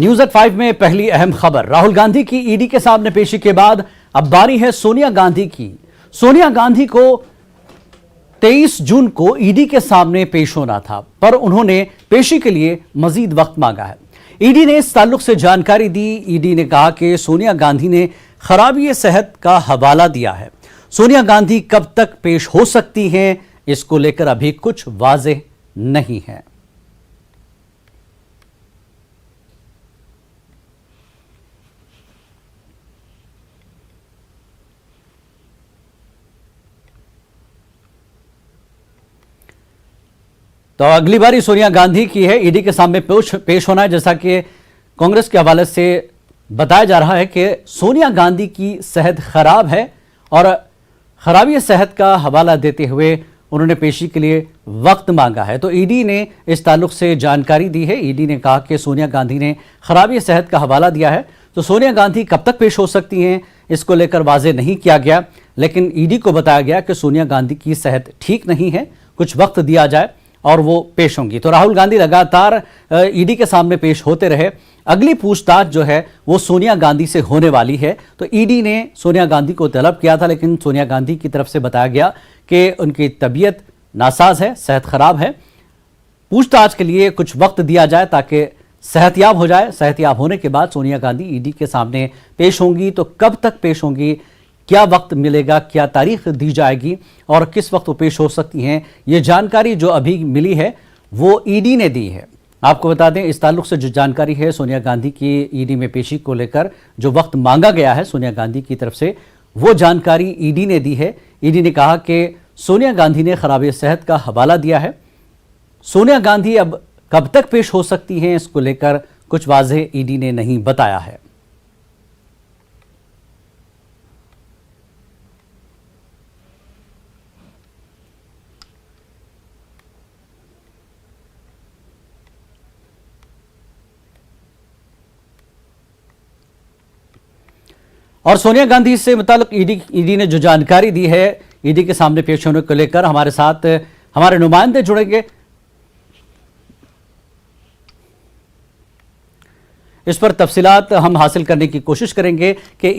News at 5 में पहली अहम खबर। राहुल गांधी की ईडी के सामने पेशी के बाद अब बारी है सोनिया गांधी की। सोनिया गांधी को 23 जून को ईडी के सामने पेश होना था, पर उन्होंने पेशी के लिए मजीद वक्त मांगा है। ईडी ने इस ताल्लुक से जानकारी दी। ईडी ने कहा कि सोनिया गांधी ने खराबी सेहत का हवाला दिया है। सोनिया गांधी कब तक पेश हो सकती हैं, इसको लेकर अभी कुछ वाज़ेह नहीं है। तो अगली बारी सोनिया गांधी की है, ईडी के सामने पेश होना है। जैसा कि कांग्रेस के हवाले से बताया जा रहा है कि सोनिया गांधी की सेहत खराब है और खराबी सेहत का हवाला देते हुए उन्होंने पेशी के लिए वक्त मांगा है। तो ईडी ने इस ताल्लुक से जानकारी दी है। ईडी ने कहा कि सोनिया गांधी ने खराबी सेहत का हवाला दिया है। तो सोनिया गांधी कब तक पेश हो सकती हैं, इसको लेकर वाज़ेह नहीं किया गया, लेकिन ईडी को बताया गया कि सोनिया गांधी की सेहत ठीक नहीं है, कुछ वक्त दिया जाए और वो पेश होंगी। तो राहुल गांधी लगातार ईडी के सामने पेश होते रहे। अगली पूछताछ जो है वो सोनिया गांधी से होने वाली है। तो ईडी ने सोनिया गांधी को तलब किया था, लेकिन सोनिया गांधी की तरफ से बताया गया कि उनकी तबीयत नासाज है, सेहत खराब है, पूछताछ के लिए कुछ वक्त दिया जाए ताकि सेहतयाब हो जाए। सेहतयाब होने के बाद सोनिया गांधी ईडी के सामने पेश होंगी। तो कब तक पेश होंगी, क्या वक्त मिलेगा, क्या तारीख दी जाएगी और किस वक्त वो पेश हो सकती हैं, ये जानकारी जो अभी मिली है वो ईडी ने दी है। आपको बता दें, इस ताल्लुक से जो जानकारी है सोनिया गांधी की ईडी में पेशी को लेकर जो वक्त मांगा गया है सोनिया गांधी की तरफ से, वो जानकारी ईडी ने दी है। ईडी ने कहा कि सोनिया गांधी ने खराबी सेहत का हवाला दिया है। सोनिया गांधी अब कब तक पेश हो सकती हैं, इसको लेकर कुछ वाज़ेह ईडी ने नहीं बताया है। और सोनिया गांधी से मुताल्लिक ईडी ने जो जानकारी दी है, ईडी के सामने पेश होने को लेकर हमारे साथ हमारे नुमाइंदे जुड़ेंगे। इस पर तफसीलात हम हासिल करने की कोशिश करेंगे कि